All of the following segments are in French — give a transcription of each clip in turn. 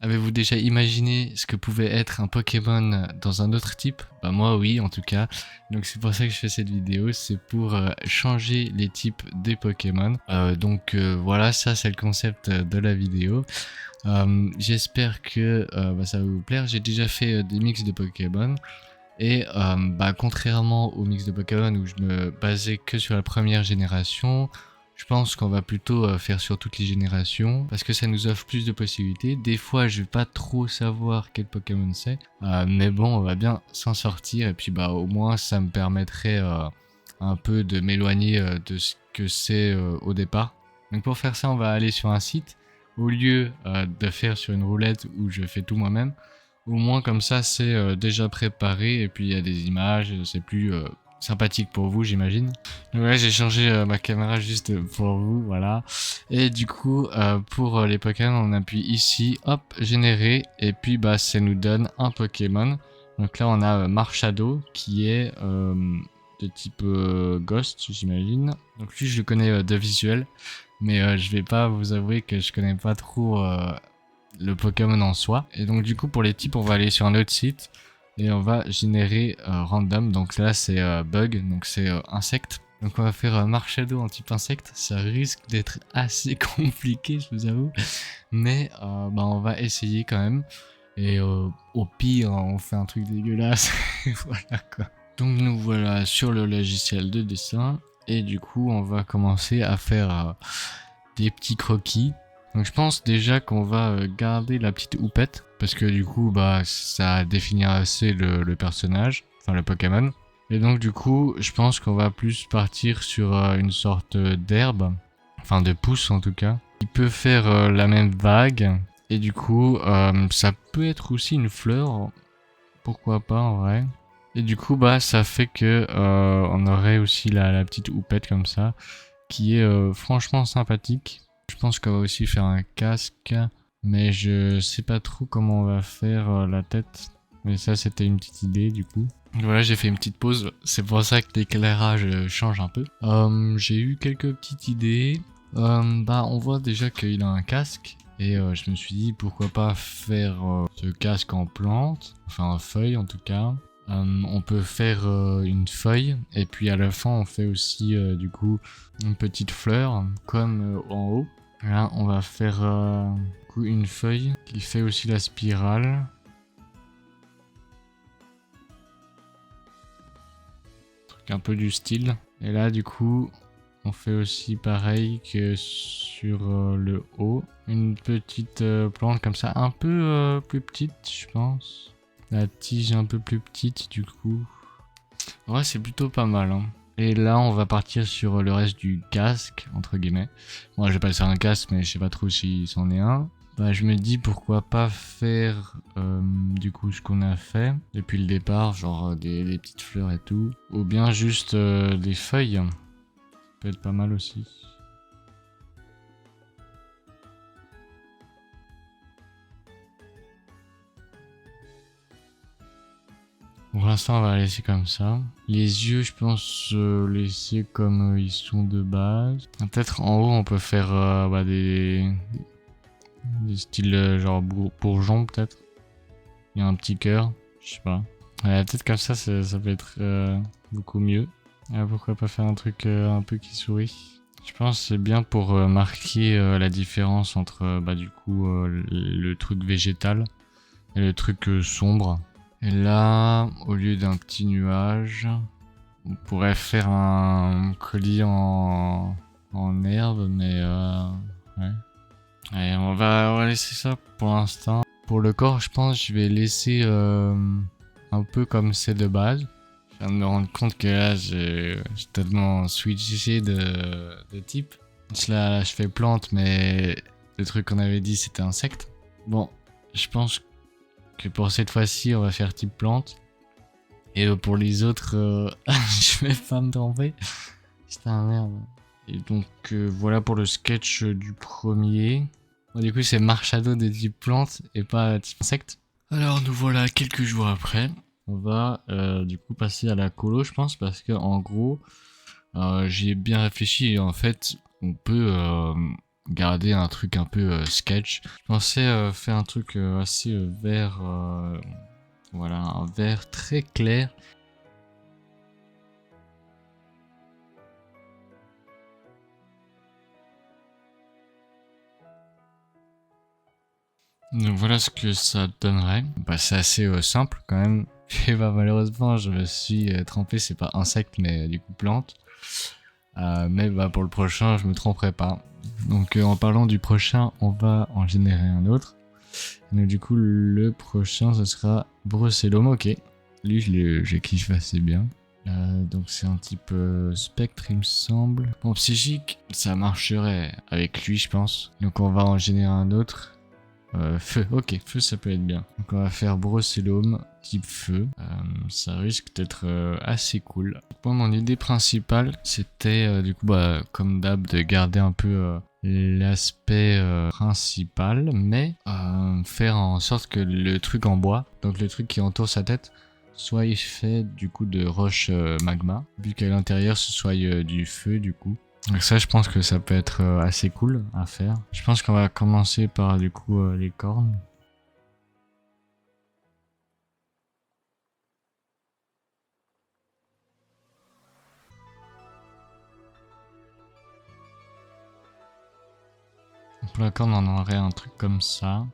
Avez-vous déjà imaginé ce que pouvait être un Pokémon dans un autre type? Bah moi oui en tout cas. Donc c'est pour ça que je fais cette vidéo, c'est pour changer les types des Pokémon. Voilà, ça c'est le concept de la vidéo. J'espère que ça va vous plaire. J'ai déjà fait des mix de Pokémon. Et contrairement au mix de Pokémon où je me basais que sur la première génération, je pense qu'on va plutôt faire sur toutes les générations parce que ça nous offre plus de possibilités. Des fois, je vais pas trop savoir quel Pokémon c'est, mais bon, on va bien s'en sortir et puis au moins ça me permettrait un peu de m'éloigner de ce que c'est au départ. Donc pour faire ça, on va aller sur un site au lieu de faire sur une roulette où je fais tout moi-même. Au moins comme ça c'est déjà préparé et puis il y a des images, c'est plus sympathique pour vous j'imagine. Ouais, j'ai changé ma caméra juste pour vous, voilà. Et du coup pour les Pokémon on appuie ici, hop, générer et puis ça nous donne un Pokémon. Donc là on a Marshado qui est de type Ghost j'imagine. Donc lui je le connais de visuel mais je vais pas vous avouer que je connais pas trop le Pokémon en soi. Et donc du coup pour les types on va aller sur un autre site et on va générer random. Donc là c'est bug, donc c'est insecte. Donc on va faire Marshado en type insecte. Ça risque d'être assez compliqué je vous avoue. Mais on va essayer quand même. Et au pire on fait un truc dégueulasse. Voilà quoi. Donc nous voilà sur le logiciel de dessin. Et du coup on va commencer à faire des petits croquis. Donc je pense déjà qu'on va garder la petite houppette parce que du coup ça définit assez le personnage, enfin le Pokémon. Et donc du coup je pense qu'on va plus partir sur une sorte d'herbe, enfin de pouce en tout cas. Il peut faire la même vague et du coup ça peut être aussi une fleur, pourquoi pas en vrai. Et du coup ça fait que on aurait aussi la petite houppette comme ça qui est franchement sympathique. Je pense qu'on va aussi faire un casque, mais je sais pas trop comment on va faire la tête. Mais ça, c'était une petite idée du coup. Voilà, j'ai fait une petite pause. C'est pour ça que l'éclairage change un peu. J'ai eu quelques petites idées. On voit déjà qu'il a un casque. Et je me suis dit pourquoi pas faire ce casque en plante, enfin en feuille en tout cas. On peut faire une feuille et puis à la fin on fait aussi du coup une petite fleur comme en haut. Là on va faire du coup, une feuille qui fait aussi la spirale. Truc un peu du style. Et là du coup on fait aussi pareil que sur le haut. Une petite plante comme ça, un peu plus petite je pense. La tige un peu plus petite du coup. Ouais, c'est plutôt pas mal. Hein. Et là, on va partir sur le reste du casque, entre guillemets. Moi, je vais pas faire un casque, mais je sais pas trop si c'en est un. Je me dis pourquoi pas faire du coup ce qu'on a fait depuis le départ, genre des petites fleurs et tout. Ou bien juste des feuilles. Ça peut être pas mal aussi. Pour l'instant, on va laisser comme ça. Les yeux, je pense laisser comme ils sont de base. Peut-être en haut, on peut faire des styles genre bourgeon, peut-être. Il y a un petit cœur, je sais pas. Ouais, peut-être comme ça peut être beaucoup mieux. Pourquoi pas faire un truc un peu qui sourit. Je pense que c'est bien pour marquer la différence entre du coup le truc végétal et le truc sombre. Et là, au lieu d'un petit nuage, on pourrait faire un colis en herbe, mais ouais. Allez, on va laisser ça pour l'instant. Pour le corps, je pense que je vais laisser un peu comme c'est de base. Je viens de me rendre compte que là, j'ai tellement switché de type. Là, je fais plante, mais le truc qu'on avait dit, c'était insecte. Bon, je pense que pour cette fois-ci, on va faire type plante. Et pour les autres, je vais pas me tromper. Putain, merde. Et donc, voilà pour le sketch du premier. Bon, du coup, c'est Marshado de type plante et pas type insecte. Alors, nous voilà quelques jours après. On va du coup passer à la colo, je pense, parce que en gros, j'y ai bien réfléchi et en fait, on peut garder un truc un peu sketch. Je pensais faire un truc assez vert, voilà, un vert très clair. Donc voilà ce que ça donnerait. Bah, c'est assez simple quand même. Et bah, malheureusement, je me suis trompé, c'est pas insecte mais du coup plante. Mais bah, pour le prochain, je me tromperai pas. Donc en parlant du prochain, on va en générer un autre. Donc du coup, le prochain, ce sera Brucellum. Ok, lui, je kiffe assez bien. Donc c'est un type spectre, il me semble. Bon, psychique, ça marcherait avec lui, je pense. Donc on va en générer un autre. Feu, ok, feu ça peut être bien. Donc on va faire Brucellum type feu. Ça risque d'être assez cool. Moi, mon idée principale, c'était du coup, bah, comme d'hab, de garder un peu l'aspect principal, mais faire en sorte que le truc en bois, donc le truc qui entoure sa tête, soit fait du coup de roche magma, vu qu'à l'intérieur ce soit du feu du coup. Donc ça, je pense que ça peut être assez cool à faire. Je pense qu'on va commencer par du coup les cornes. Pour la corne, on aurait un truc comme ça.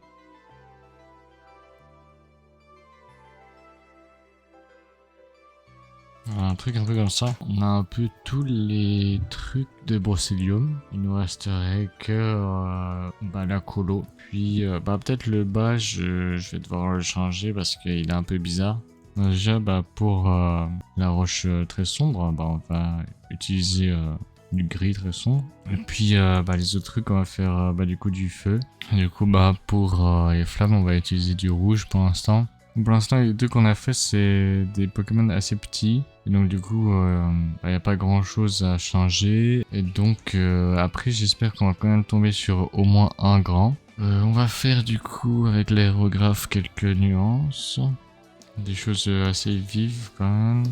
Voilà, un truc un peu comme ça. On a un peu tous les trucs de Brocélium. Il nous resterait que bah, la colo. Puis bah, peut-être le bas, je vais devoir le changer parce qu'il est un peu bizarre. Déjà, bah, pour la roche très sombre, bah, on va utiliser du gris très sombre. Et puis bah, les autres trucs, on va faire bah, du coup du feu. Et du coup, bah, pour les flammes, on va utiliser du rouge pour l'instant. Pour l'instant, les deux qu'on a fait, c'est des Pokémon assez petits. Et donc, du coup, il n'y a pas grand chose à changer. Et donc, après, j'espère qu'on va quand même tomber sur au moins un grand. On va faire du coup, avec l'aérographe, quelques nuances. Des choses assez vives quand même.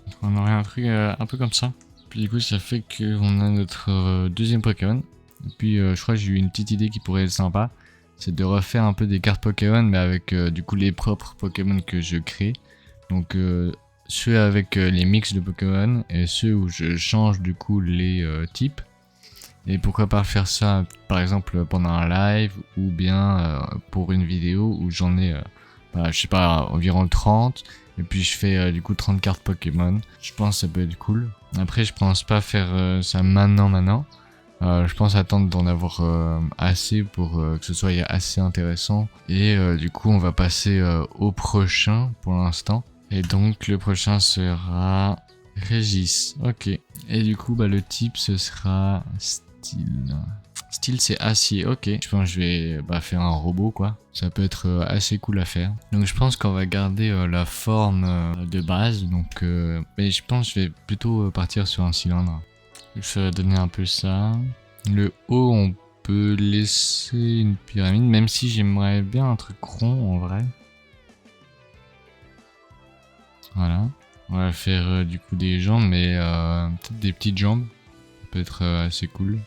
Donc, on aurait un truc un peu comme ça. Puis du coup, ça fait qu'on a notre deuxième Pokémon. Et puis je crois que j'ai eu une petite idée qui pourrait être sympa. C'est de refaire un peu des cartes Pokémon, mais avec du coup les propres Pokémon que je crée. Donc ceux avec les mix de Pokémon et ceux où je change du coup les types. Et pourquoi pas faire ça par exemple pendant un live ou bien pour une vidéo où j'en ai, bah, je sais pas, environ 30. Et puis je fais du coup 30 cartes Pokémon. Je pense que ça peut être cool. Après je pense pas faire ça maintenant. Je pense attendre d'en avoir assez pour que ce soit assez intéressant. Et du coup on va passer au prochain pour l'instant. Et donc le prochain sera Régis. Ok. Et du coup bah, le type ce sera style. Style c'est acier, ok. Je pense que je vais faire un robot quoi. Ça peut être assez cool à faire. Donc je pense qu'on va garder la forme de base. Donc mais je pense que je vais plutôt partir sur un cylindre. Je vais donner un peu ça. Le haut on peut laisser une pyramide. Même si j'aimerais bien un truc rond en vrai. Voilà. On va faire du coup des jambes mais peut-être des petites jambes. Ça peut être assez cool.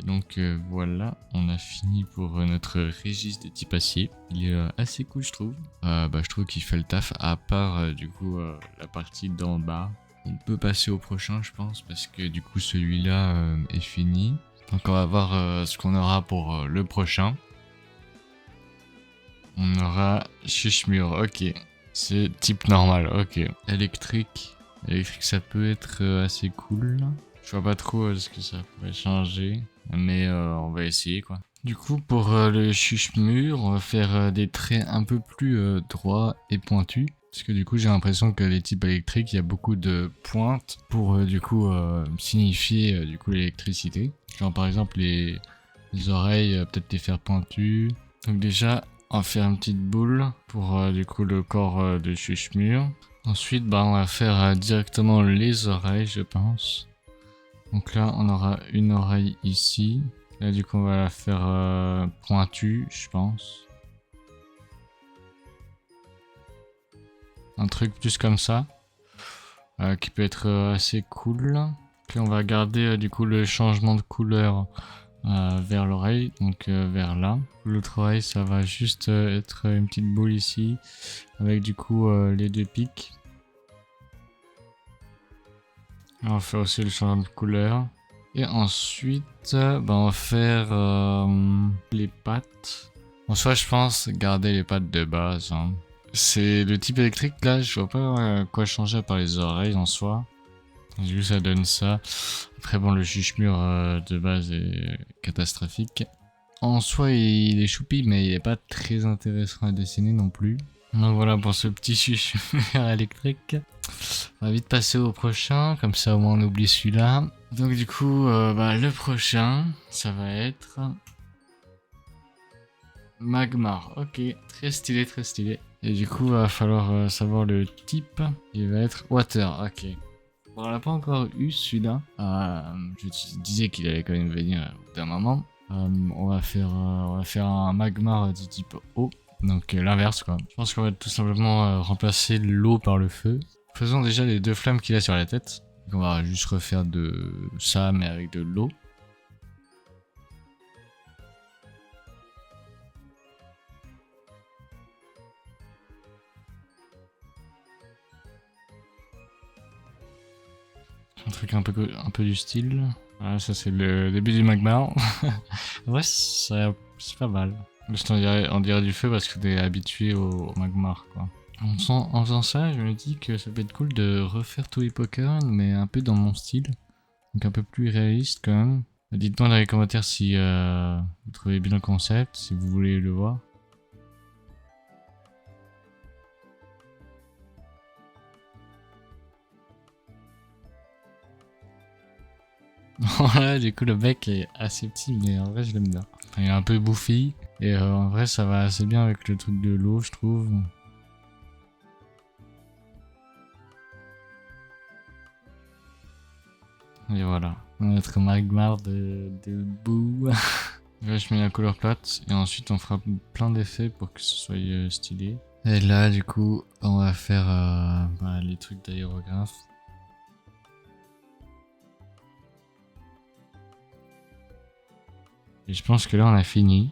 Et donc voilà, on a fini pour notre Régis de type acier. Il est assez cool je trouve. Je trouve qu'il fait le taf à part du coup la partie d'en bas. On peut passer au prochain je pense parce que du coup celui-là est fini. Donc on va voir ce qu'on aura pour le prochain. On aura Chuchmur, ok. C'est type normal, ok. Électrique. Électrique ça peut être assez cool. Je vois pas trop ce que ça pourrait changer. Mais on va essayer quoi. Du coup pour le Chuchmur, on va faire des traits un peu plus droits et pointus. Parce que du coup j'ai l'impression que les types électriques, il y a beaucoup de pointes pour du coup signifier du coup l'électricité. Genre par exemple les oreilles, peut-être les faire pointues. Donc déjà on va faire une petite boule pour du coup le corps de Chuchmur. Ensuite on va faire directement les oreilles je pense. Donc là, on aura une oreille ici. Là, du coup, on va la faire pointue, je pense. Un truc plus comme ça. Qui peut être assez cool. Puis on va garder du coup le changement de couleur vers l'oreille, donc vers là. L'autre oreille, ça va juste être une petite boule ici, avec du coup les deux pics. On va faire aussi le changement de couleur. Et ensuite, on va faire les pattes. En soi, je pense garder les pattes de base. Hein. C'est le type électrique là, je vois pas quoi changer à part les oreilles en soi. Du coup, ça donne ça. Après, bon, le chuche-mur de base est catastrophique. En soi, il est choupi, mais il est pas très intéressant à dessiner non plus. Donc voilà pour ce petit chuche-mur électrique. On va vite passer au prochain, comme ça au moins on oublie celui-là. Donc du coup, le prochain, ça va être... Magmar, ok, très stylé, très stylé. Et du coup, va falloir savoir le type. Il va être Water, ok. Bon, on l'a pas encore eu celui-là. Je disais qu'il allait quand même venir au bout d'un moment. On va faire un Magmar du type eau. Donc l'inverse quoi. Je pense qu'on va tout simplement remplacer l'eau par le feu. Faisons déjà les deux flammes qu'il a sur la tête. Donc, on va juste refaire de ça mais avec de l'eau. Un truc un peu du style. Voilà, ça c'est le début du Magmar. Ouais, c'est pas mal. Juste on dirait du feu parce que t'es habitué au Magmar quoi. En faisant ça, je me dis que ça peut être cool de refaire tous les Pokémon, mais un peu dans mon style. Donc un peu plus réaliste quand même. Dites-moi dans les commentaires si vous trouvez bien le concept, si vous voulez le voir. Voilà, du coup le bec est assez petit, mais en vrai je l'aime bien. Enfin, il est un peu bouffi, et en vrai ça va assez bien avec le truc de l'eau, je trouve. Et voilà, notre Magmar de boue. Là, je mets la couleur plate et ensuite on fera plein d'effets pour que ce soit stylé. Et là, du coup, on va faire les trucs d'aérographe. Et je pense que là, on a fini.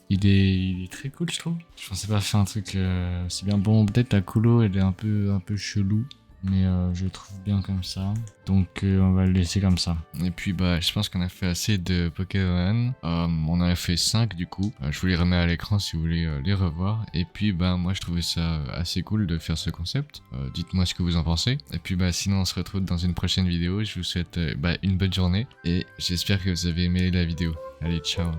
Il est très cool, je trouve. Je pensais pas faire un truc aussi bien. Bon, peut-être la colo, elle est un peu chelou. Mais je le trouve bien comme ça. Donc on va le laisser comme ça. Et puis je pense qu'on a fait assez de Pokémon. On en a fait 5 du coup. Je vous les remets à l'écran si vous voulez les revoir. Et puis moi je trouvais ça assez cool de faire ce concept. Dites-moi ce que vous en pensez. Et puis sinon on se retrouve dans une prochaine vidéo. Je vous souhaite une bonne journée. Et j'espère que vous avez aimé la vidéo. Allez, ciao.